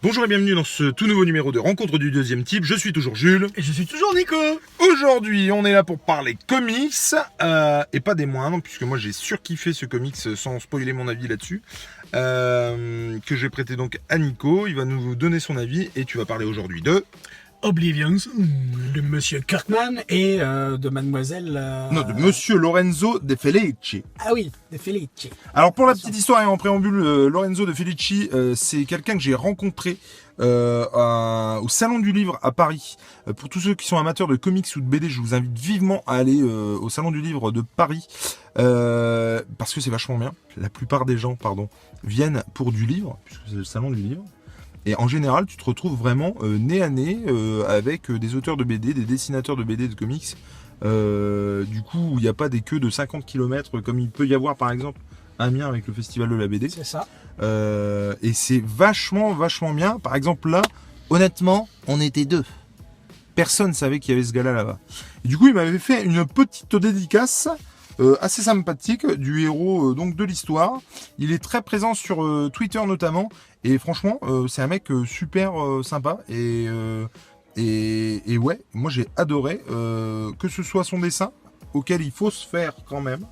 Bonjour et bienvenue dans ce tout nouveau numéro de Rencontre du deuxième type. Je suis toujours Jules. Et je suis toujours Nico. Aujourd'hui, on est là pour parler comics, et pas des moindres, puisque moi j'ai surkiffé ce comics sans spoiler mon avis là-dessus, que j'ai prêté donc à Nico. Il va nous donner son avis et tu vas parler aujourd'hui de... Oblivion, de Monsieur Kirkman et de Mademoiselle... Non, de Monsieur Lorenzo De Felici. Ah oui, de Felici. Alors pour la petite histoire et en préambule, Lorenzo De Felici, c'est quelqu'un que j'ai rencontré au Salon du Livre à Paris. Pour tous ceux qui sont amateurs de comics ou de BD, je vous invite vivement à aller au Salon du Livre de Paris, parce que c'est vachement bien. La plupart des gens, viennent pour du livre, puisque c'est le Salon du Livre. Et en général, tu te retrouves vraiment nez à nez avec des auteurs de BD, des dessinateurs de BD, de comics. Du coup, il n'y a pas des queues de 50 km comme il peut y avoir par exemple à Amiens avec le festival de la BD. C'est ça. Et c'est vachement bien. Par exemple là, honnêtement, on était deux. Personne savait qu'il y avait ce gars-là là-bas. Et du coup, il m'avait fait une petite dédicace assez sympathique du héros donc de l'histoire. Il est très présent sur Twitter notamment. Et franchement, c'est un mec super sympa. Et ouais, moi j'ai adoré que ce soit son dessin, auquel il faut se faire quand même,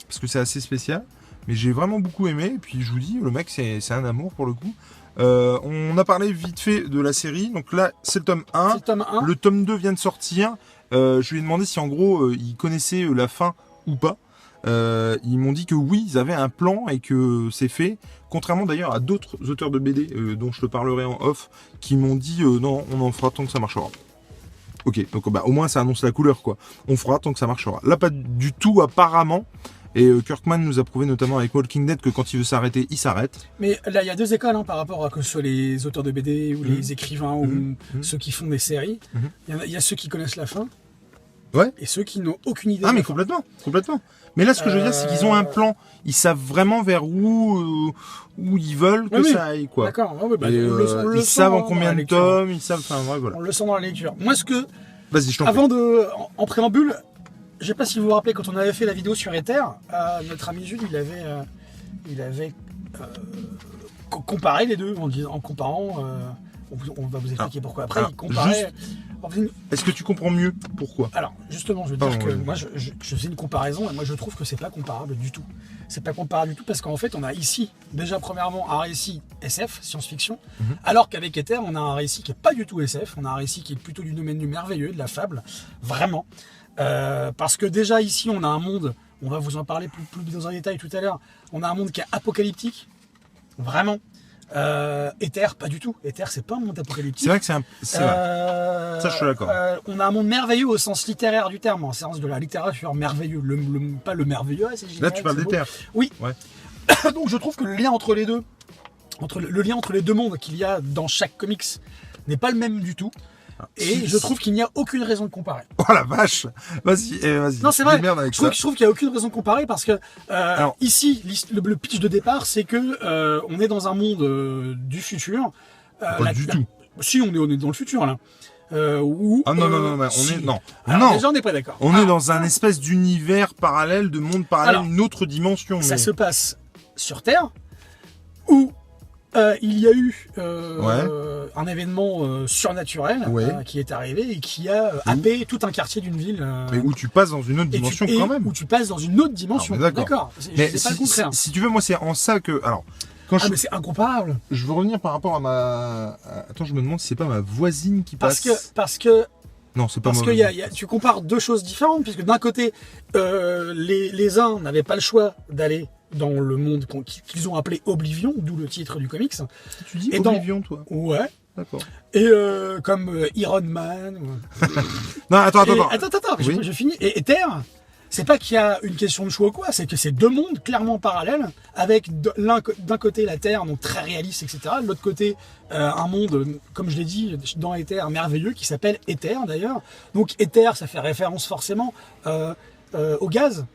parce que c'est assez spécial. Mais j'ai vraiment beaucoup aimé. Et puis je vous dis, le mec c'est un amour pour le coup. On a parlé vite fait de la série. Donc là, c'est le tome 1. C'est le tome 1. Le tome 2 vient de sortir. Je lui ai demandé si en gros il connaissait la fin ou pas. Ils m'ont dit que oui, ils avaient un plan et que c'est fait. Contrairement d'ailleurs à d'autres auteurs de BD dont je te parlerai en off, qui m'ont dit non, on en fera tant que ça marchera. Ok, donc au moins ça annonce la couleur quoi. On fera tant que ça marchera. Là pas du tout apparemment. Et Kirkman nous a prouvé notamment avec Walking Dead que quand il veut s'arrêter, il s'arrête. Mais là, il y a deux écoles par rapport à que ce soit les auteurs de BD ou les écrivains ou ceux qui font des séries. Il y a ceux qui connaissent la fin. Ouais. Et ceux qui n'ont aucune idée. Ah mais complètement. Mais là ce que je veux dire c'est qu'ils ont un plan, ils savent vraiment vers où ils veulent que ça aille quoi. D'accord. Ils savent en combien de tomes, ils savent, enfin ouais, voilà. On le sent dans la lecture. Moi Vas-y, je t'en avant en préambule, je sais pas si vous vous rappelez quand on avait fait la vidéo sur Ether, notre ami Jules il avait comparé les deux en comparant. On va vous expliquer pourquoi après. Il comparait. Est-ce que tu comprends mieux pourquoi? Alors, justement, je veux dire que moi, je fais une comparaison et moi, je trouve que c'est pas comparable du tout. C'est pas comparable du tout parce qu'en fait, on a ici, déjà, premièrement, un récit SF, science-fiction, alors qu'avec Ether, on a un récit qui est pas du tout SF, on a un récit qui est plutôt du domaine du merveilleux, de la fable, vraiment. Parce que déjà, ici, on a un monde, on va vous en parler plus dans un détail tout à l'heure, on a un monde qui est apocalyptique, vraiment. Ether, pas du tout. Ether, c'est pas un monde apocalyptique. C'est vrai que c'est vrai. Ça, je suis d'accord. On a un monde merveilleux au sens littéraire du terme, en sens de la littérature merveilleux. Pas le merveilleux. Là, tu parles d'Ether. Oui. Ouais. Donc, je trouve que le lien entre les deux, le lien entre les deux mondes qu'il y a dans chaque comics n'est pas le même du tout. Et je trouve qu'il n'y a aucune raison de comparer. Oh la vache! Vas-y. Non, c'est vrai. Je trouve qu'il n'y a aucune raison de comparer parce que ici, le pitch de départ, c'est que on est dans un monde du futur. Pas du tout. Si, on est dans le futur là. Non, Déjà, on n'est pas d'accord. On est dans un espèce d'univers parallèle, de monde parallèle, une autre dimension. Ça se passe sur Terre où il y a eu un événement surnaturel qui est arrivé et qui a happé tout un quartier d'une ville. Mais où tu passes dans une autre dimension quand même. Où tu passes dans une autre dimension. D'accord. Mais c'est pas le contraire. Si tu veux, moi c'est en ça que... Alors, mais c'est incomparable. Je veux revenir par rapport à ma... Attends, je me demande si c'est pas ma voisine qui passe. Parce que non, c'est pas parce que tu compares deux choses différentes, puisque d'un côté, les uns n'avaient pas le choix d'aller dans le monde qu'ils ont appelé Oblivion, d'où le titre du comics. Tu dis Oblivion, toi? Ouais. D'accord. Et comme Iron Man. Non, attends. Oui. Je finis. Et Ether, c'est pas qu'il y a une question de choix ou quoi, c'est que c'est deux mondes clairement parallèles, avec d'un côté la Terre, donc très réaliste, etc. De l'autre côté, un monde, comme je l'ai dit, dans Ether, merveilleux, qui s'appelle Ether d'ailleurs. Donc Ether, ça fait référence forcément au gaz.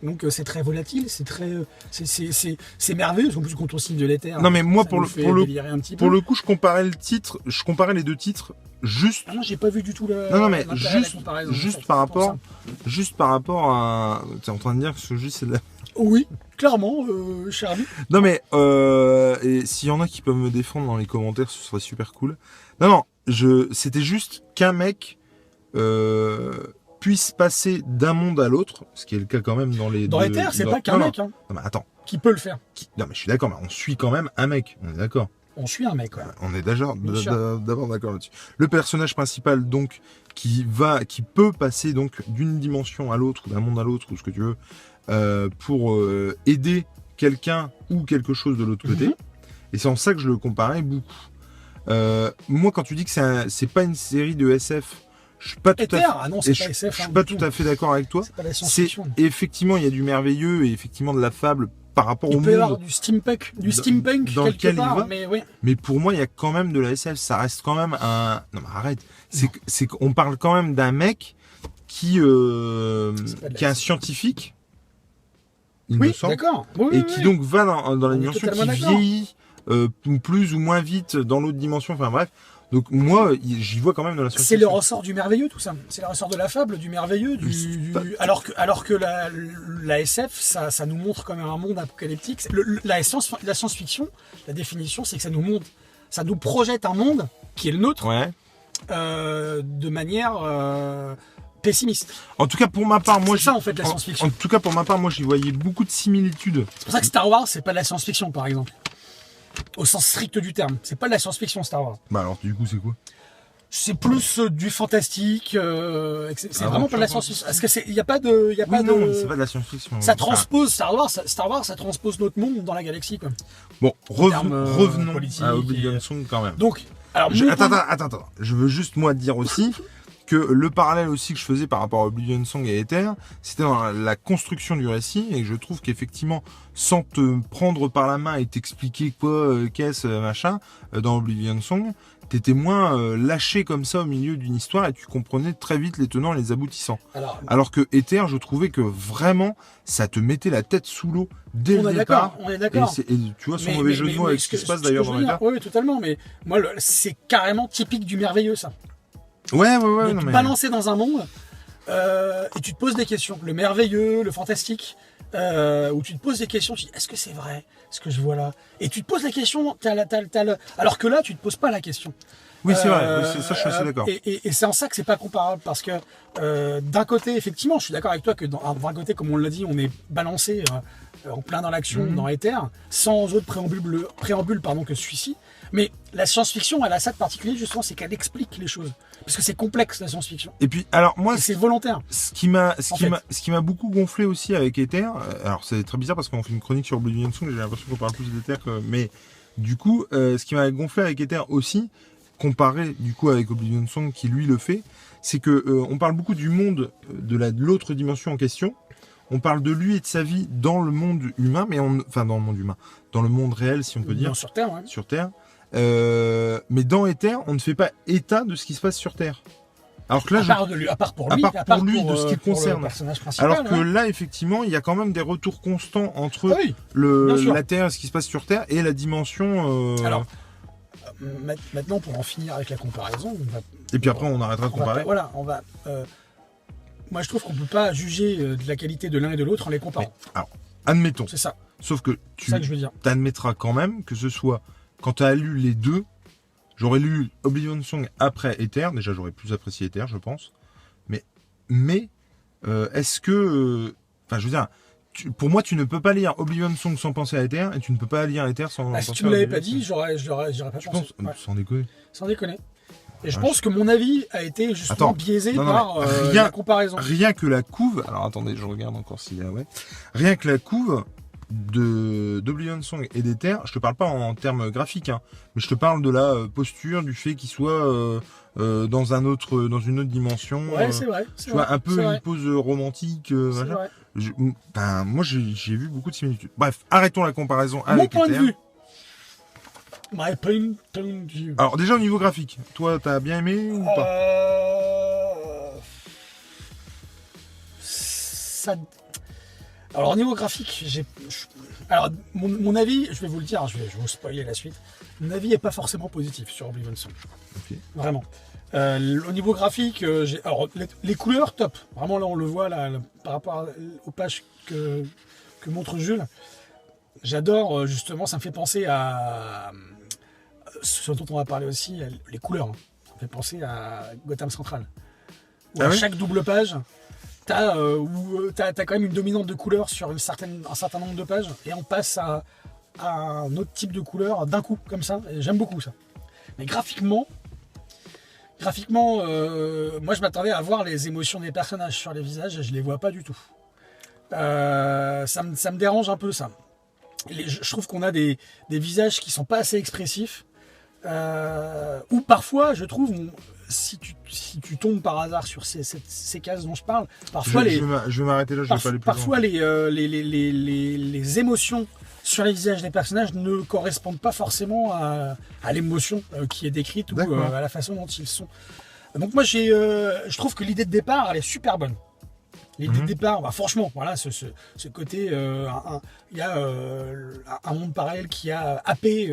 Donc c'est très volatile, c'est merveilleux, en plus quand on signe de l'éther. Non mais moi pour le coup je comparais les deux titres juste. Ah non, j'ai pas vu du tout mais juste par rapport à. T'es en train de dire que ce juste c'est de la... Oui, clairement, cher ami. Non mais et s'il y en a qui peuvent me défendre dans les commentaires, ce serait super cool. Non, c'était juste qu'un mec puisse passer d'un monde à l'autre, ce qui est le cas quand même dans les Dans Ether, c'est pas qu'un mec, hein, Non mais attends, qui peut le faire. non mais je suis d'accord, mais on suit quand même un mec, on est d'accord. On suit un mec, ouais. On est d'abord Bien sûr. d'accord là-dessus. Le personnage principal donc qui peut passer donc d'une dimension à l'autre, ou d'un monde à l'autre, ou ce que tu veux, pour aider quelqu'un ou quelque chose de l'autre côté. Et c'est en ça que je le comparais beaucoup. Moi, quand tu dis que c'est pas une série de SF, je suis pas tout Ether, à fait. ah non, c'est pas SF. Je suis pas tout à fait d'accord avec toi. C'est pas la C'est science-fiction. effectivement, il y a du merveilleux et effectivement de la fable par rapport au Il peut y avoir monde. du steampunk Dans quelque lequel il part, va. mais oui. Mais pour moi, il y a quand même de la SF. Ça reste quand même un. Non, mais arrête. C'est qu'on parle quand même d'un mec qui pas de la est un SF. scientifique. Il me Oui, semble. d'accord. Oui, Et oui, qui oui. donc va dans la On est dimension, qui totalement d'accord. vieillit plus ou moins vite dans l'autre dimension. Enfin bref. Donc moi, j'y vois quand même de la science-fiction. C'est le ressort du merveilleux, tout ça. C'est le ressort de la fable, du merveilleux. Alors que la SF, ça nous montre quand même un monde apocalyptique. La science-fiction, la définition, c'est que ça nous projette un monde qui est le nôtre Ouais. de manière pessimiste. En tout cas, pour ma part, moi, C'est ça, en fait, la science-fiction. En tout cas, pour ma part, moi, j'y voyais beaucoup de similitudes. C'est pour ça que Star Wars, c'est pas de la science-fiction, par exemple. Au sens strict du terme. C'est pas de la science-fiction, Star Wars. Bah alors, du coup, c'est quoi? C'est plus du fantastique. C'est Ah vraiment bon, pas de la je comprends. science-fiction. Parce que il y a pas de, il y a pas Oui, non, de. c'est pas de la science-fiction. Ça transpose Star Wars, ça transpose notre monde dans la galaxie, quoi. Bon, termes, revenons politiques à Oblivion et- Song quand même. Donc, alors, Attends. Je veux juste, moi, dire aussi que le parallèle aussi que je faisais par rapport à Oblivion Song et Ether, c'était dans la construction du récit, et que je trouve qu'effectivement, sans te prendre par la main et t'expliquer quoi, qu'est-ce, machin, dans Oblivion Song, t'étais moins lâché comme ça au milieu d'une histoire et tu comprenais très vite les tenants et les aboutissants. Alors que Ether, je trouvais que vraiment, ça te mettait la tête sous l'eau dès le départ. on est d'accord. Et tu vois, son mauvais jeu de mots avec ce qui se passe d'ailleurs dans Ether. Oui, totalement. Mais moi, c'est carrément typique du merveilleux, ça. Ouais, De non, te mais... balancer dans un monde et tu te poses des questions. Le merveilleux, le fantastique, où tu te poses des questions. Tu dis, est-ce que c'est vrai ce que je vois là? Et tu te poses la question. Alors que là, tu te poses pas la question. Oui, c'est vrai. Oui, ça, je suis assez d'accord. Et c'est en ça que c'est pas comparable, parce que d'un côté, effectivement, je suis d'accord avec toi que d'un côté, comme on l'a dit, on est balancé en plein dans l'action, dans Ether, sans autre préambule que celui-ci. Mais la science-fiction, elle a ça de particulier, justement, c'est qu'elle explique les choses. Parce que c'est complexe, la science-fiction. Et puis, alors moi, Et c'est volontaire. ce qui m'a beaucoup gonflé aussi avec Ether, alors c'est très bizarre parce qu'on fait une chronique sur Oblivion Song, j'ai l'impression qu'on parle plus d'Ether, mais du coup, ce qui m'a gonflé avec Ether aussi, comparé du coup avec Oblivion Song qui lui le fait, c'est que on parle beaucoup du monde de l'autre dimension en question. On parle de lui et de sa vie dans le monde humain, mais enfin dans le monde humain, dans le monde réel si on peut dire, Non, sur Terre, ouais. sur Terre. Mais dans Ether, on ne fait pas état de ce qui se passe sur Terre. Alors que là, À part pour lui, de ce qui le pour concerne. le personnage principal. alors que ouais. là, effectivement, il y a quand même des retours constants entre Ah oui, bien sûr. la Terre, ce qui se passe sur Terre, et la dimension. Alors, maintenant, pour en finir avec la comparaison, et puis après, on arrêtera de comparer. Moi, je trouve qu'on peut pas juger de la qualité de l'un et de l'autre en les comparant. Alors, admettons. C'est ça. Sauf que C'est tu ça que je veux dire. t'admettras quand même que ce soit quand tu as lu les deux. J'aurais lu Oblivion Song après Ether. Déjà, j'aurais plus apprécié Ether, je pense. Mais est-ce que, enfin, je veux dire, pour moi, tu ne peux pas lire Oblivion Song sans penser à Ether, et tu ne peux pas lire Ether sans penser Si à tu me l'avais pas Oblivion dit, Song. j'aurais pas Je pensé. pense, Ouais. sans déconner. Sans déconner. Et je Vache. pense que mon avis a été justement Attends. biaisé Non, par mais rien- la comparaison. Rien que la couve, alors attendez, je regarde encore s'il y a, ouais. Rien que la couve d'Oblivion Song et d'Ether, je te parle pas en termes graphiques, hein, mais je te parle de la posture, du fait qu'il soit dans une autre dimension. Ouais, c'est vrai. Tu vois, un peu une pose romantique. C'est Machin. vrai. Moi, j'ai vu beaucoup de similitudes. Bref, arrêtons la comparaison Mon avec point de Ether. vue. My point of view. Alors déjà au niveau graphique, toi, t'as bien aimé ou pas? Ça... Alors au niveau graphique, alors mon avis, je vais vous le dire, je vais vous spoiler la suite. Mon avis n'est pas forcément positif sur Oblivion Song. Ok. Vraiment. Au niveau graphique, alors les couleurs top. Vraiment là on le voit là, par rapport aux pages que montre Jules. J'adore, justement, ça me fait penser à ce dont on va parler aussi, les couleurs. Hein. Ça me fait penser à Gotham Central. Où à chaque double page, t'as quand même une dominante de couleurs sur un certain nombre de pages, et on passe à un autre type de couleur d'un coup, comme ça. Et j'aime beaucoup ça. Mais graphiquement, moi je m'attendais à voir les émotions des personnages sur les visages, et je les vois pas du tout. Ça me dérange un peu ça. Je trouve qu'on a des visages qui sont pas assez expressifs, ou parfois je trouve, si tu tombes par hasard sur ces cases dont je parle, parfois je vais m'arrêter là, je vais pas aller plus parfois loin. les émotions sur les visages des personnages ne correspondent pas forcément à l'émotion qui est décrite, ou à la façon dont ils sont. Donc moi je trouve que l'idée de départ elle est super bonne. L'idée de départ, franchement, voilà, ce côté, il y a un monde parallèle qui a happé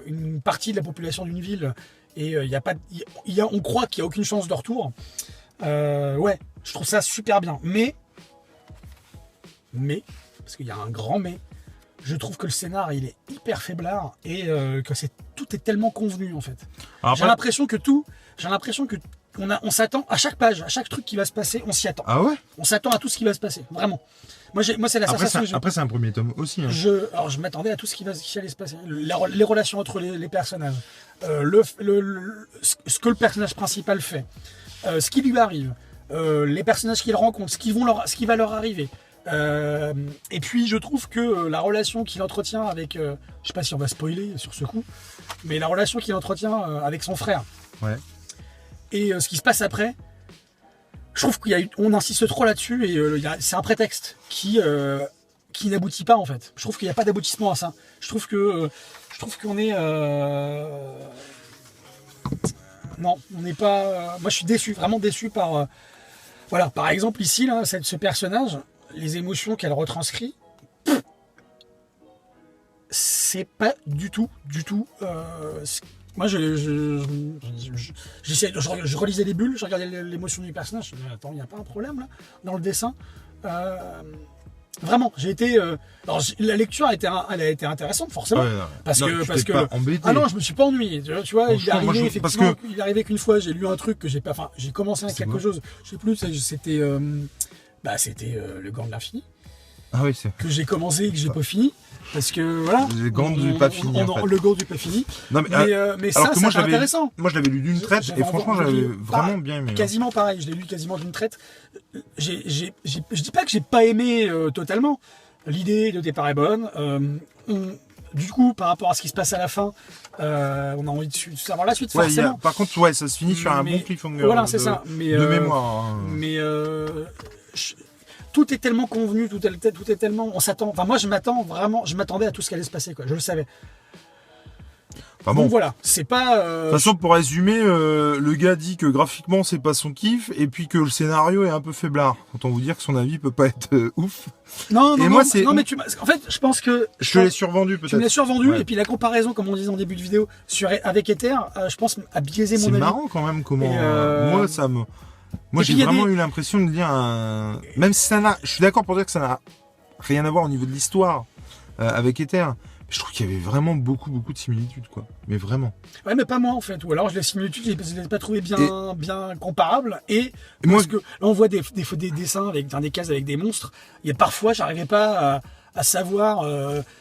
une partie de la population d'une ville, et on croit qu'il n'y a aucune chance de retour. Ouais, je trouve ça super bien. Mais, parce qu'il y a un grand mais, je trouve que le scénar il est hyper faiblard, et que tout est tellement convenu en fait. Alors, j'ai l'impression que on s'attend à chaque page, à chaque truc qui va se passer, on s'y attend. Ah ouais? On s'attend à tout ce qui va se passer, vraiment. Moi c'est la sensation que j'ai. Après, c'est un premier tome aussi. Hein. Alors, je m'attendais à tout ce qui allait se passer. Les relations entre les personnages, ce que le personnage principal fait, ce qui lui arrive, les personnages qu'il rencontre, ce qui va leur arriver. Et puis, je trouve que la relation qu'il entretient avec... je sais pas si on va spoiler sur ce coup, mais la relation qu'il entretient avec son frère. Ouais. Et ce qui se passe après, je trouve qu'on insiste trop là-dessus, et c'est un prétexte qui n'aboutit pas en fait. Je trouve qu'il n'y a pas d'aboutissement à ça. Je trouve qu'on est... Non, on n'est pas... Moi je suis déçu, vraiment déçu par... Voilà, par exemple ici, là, ce personnage, les émotions qu'elle retranscrit, c'est pas du tout... Moi, je relisais les bulles, je regardais l'émotion du personnage. Je me disais, attends, il n'y a pas un problème là dans le dessin. Vraiment, j'ai été. Alors, la lecture elle a été intéressante forcément, parce que. Pas embêté. Ah non, je me suis pas ennuyé. Tu vois, il est arrivé qu'une fois, j'ai lu un truc que j'ai pas. Enfin, j'ai commencé avec quelque chose. Je sais plus. C'était. C'était le Gant de l'Infini. Ah oui, c'est. Que j'ai commencé et que j'ai pas fini. Parce que voilà, le gant du pas fini. Le gant du pas fini. Non, mais ça, c'est intéressant. Moi, je l'avais lu d'une traite, et franchement, j'avais vraiment bien aimé. Quasiment pareil, je l'ai lu quasiment d'une traite. Je dis pas que j'ai pas aimé totalement. L'idée de départ est bonne. Du coup, par rapport à ce qui se passe à la fin, on a envie de savoir la suite, forcément. Par contre, ça se finit sur un bon cliffhanger. Voilà, c'est ça. De mémoire. Hein. Mais tout est tellement convenu, tout est tellement... On s'attend... Enfin, moi, je m'attendais à tout ce qui allait se passer, quoi. Je le savais. Enfin, bon. Donc voilà, c'est pas... De toute façon, pour résumer, le gars dit que graphiquement, c'est pas son kiff, et puis que le scénario est un peu faiblard. Autant vous dire que son avis peut pas être ouf. Non, mais en fait, je pense que... Je te l'ai survendu, peut-être. Tu me l'as survendu, ouais. Et puis la comparaison, comme on disait en début de vidéo, avec Ether, je pense, a biaisé mon avis. C'est marrant, quand même, comment... Moi, ça me... Moi, j'ai vraiment eu l'impression de lire un... Même si ça n'a... Je suis d'accord pour dire que ça n'a rien à voir au niveau de l'histoire avec Ether. Je trouve qu'il y avait vraiment beaucoup de similitudes, quoi. Mais vraiment. Ouais, mais pas moi, en fait. Ou alors, les similitudes, je les ai pas trouvées bien comparables. Et parce que là, on voit des dessins avec dans des cases avec des monstres. Et parfois, j'arrivais pas à savoir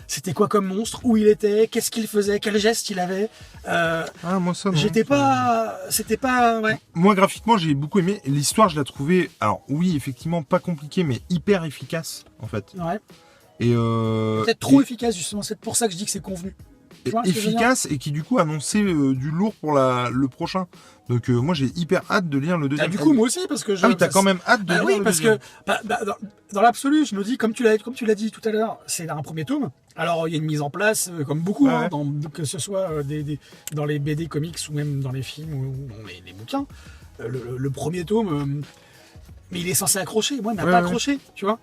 c'était quoi comme monstre, où il était, qu'est-ce qu'il faisait, quel geste il avait. Moi ça non. C'était pas ouais. Moi graphiquement j'ai beaucoup aimé l'histoire, je la trouvais alors oui effectivement pas compliquée mais hyper efficace en fait. Ouais. Et peut-être trop efficace justement, c'est pour ça que je dis que c'est convenu. Efficace et qui du coup annonçait du lourd pour le prochain. Donc moi j'ai hyper hâte de lire le deuxième. Du coup moi aussi parce que oui, t'as quand même hâte de lire le deuxième. Parce que dans l'absolu je me dis comme tu l'as dit tout à l'heure, c'est un premier tome. Alors il y a une mise en place comme beaucoup que ce soit dans les BD comics ou même dans les films ou dans les bouquins. Le premier tome mais il est censé accrocher. Moi il m'a pas accroché, tu vois.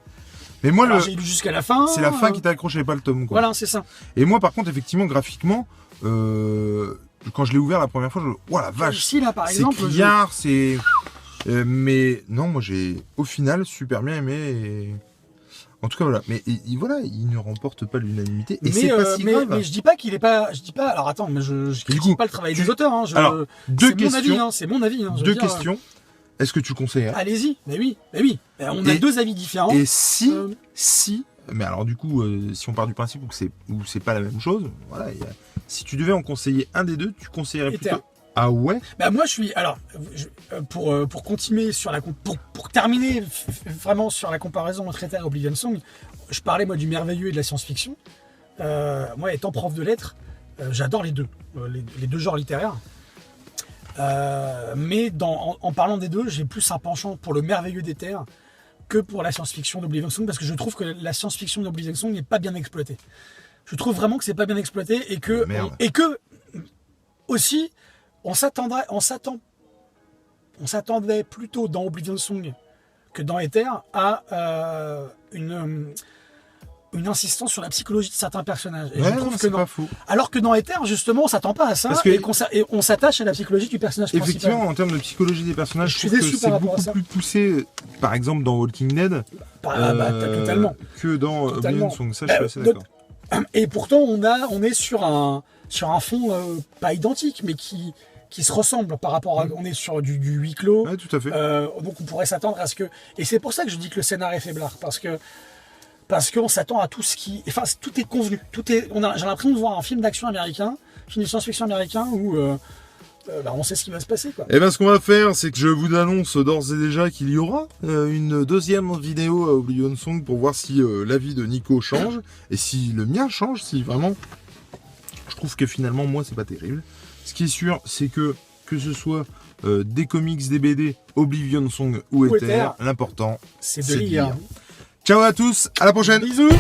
Mais moi, j'ai lu jusqu'à la fin. C'est la fin qui t'a accroché, pas le tome, quoi. Voilà, c'est ça. Et moi, par contre, effectivement, graphiquement, quand je l'ai ouvert la première fois, oh la vache. Ici, là, par exemple. C'est criard, c'est. Mais non, moi, j'ai au final super bien aimé. Et... En tout cas, voilà. Mais voilà, il ne remporte pas l'unanimité. Et c'est pas si grave. Mais je dis pas qu'il est pas. Je dis pas. Alors attends, mais je critique pas le travail des auteurs. Hein. Alors, deux questions. C'est mon avis. Hein, deux questions. Est-ce que tu conseillerais? Allez-y. Mais oui. On a deux avis différents. Et si. Mais alors, du coup, si on part du principe où c'est pas la même chose, voilà. Si tu devais en conseiller un des deux, tu conseillerais Ether. plutôt. Ah ouais? Bah moi je suis. Alors, pour continuer sur la. Pour terminer vraiment sur la comparaison entre Ether et Oblivion Song, je parlais moi du merveilleux et de la science-fiction. Moi, étant prof de lettres, j'adore les deux. Les deux genres littéraires. Mais en parlant des deux, j'ai plus un penchant pour le merveilleux d'Ether que pour la science-fiction d'Oblivion Song, parce que je trouve que la science-fiction d'Oblivion Song n'est pas bien exploitée. Je trouve vraiment que c'est pas bien exploité et que aussi on s'attendait plutôt dans Oblivion Song que dans Ether à une insistance sur la psychologie de certains personnages. Et je trouve que pas fou. Alors que dans Ether, justement, on s'attend pas à ça et on s'attache à la psychologie du personnage principal. Effectivement, en termes de psychologie des personnages, je trouve que c'est beaucoup plus poussé, par exemple, dans Walking Dead, totalement. que dans Oblivion Song. Ça, je suis assez d'accord. Et pourtant, on est sur un fond pas identique, mais qui se ressemble par rapport à... On est sur du huis clos. Ouais, tout à fait. Donc on pourrait s'attendre à ce que... Et c'est pour ça que je dis que le scénar est faiblard, parce qu'on s'attend à tout ce qui... Enfin, tout est convenu. J'ai l'impression de voir un film d'action américain, film de science-fiction américain, où on sait ce qui va se passer, quoi. Et bien, ce qu'on va faire, c'est que je vous annonce d'ores et déjà qu'il y aura une deuxième vidéo à Oblivion Song pour voir si l'avis de Nico change, et si le mien change, si vraiment... Je trouve que finalement, moi, c'est pas terrible. Ce qui est sûr, c'est que ce soit des comics, des BD, Oblivion Song ou Ether, l'important, c'est de lire. Ciao à tous, à la prochaine. Bisous.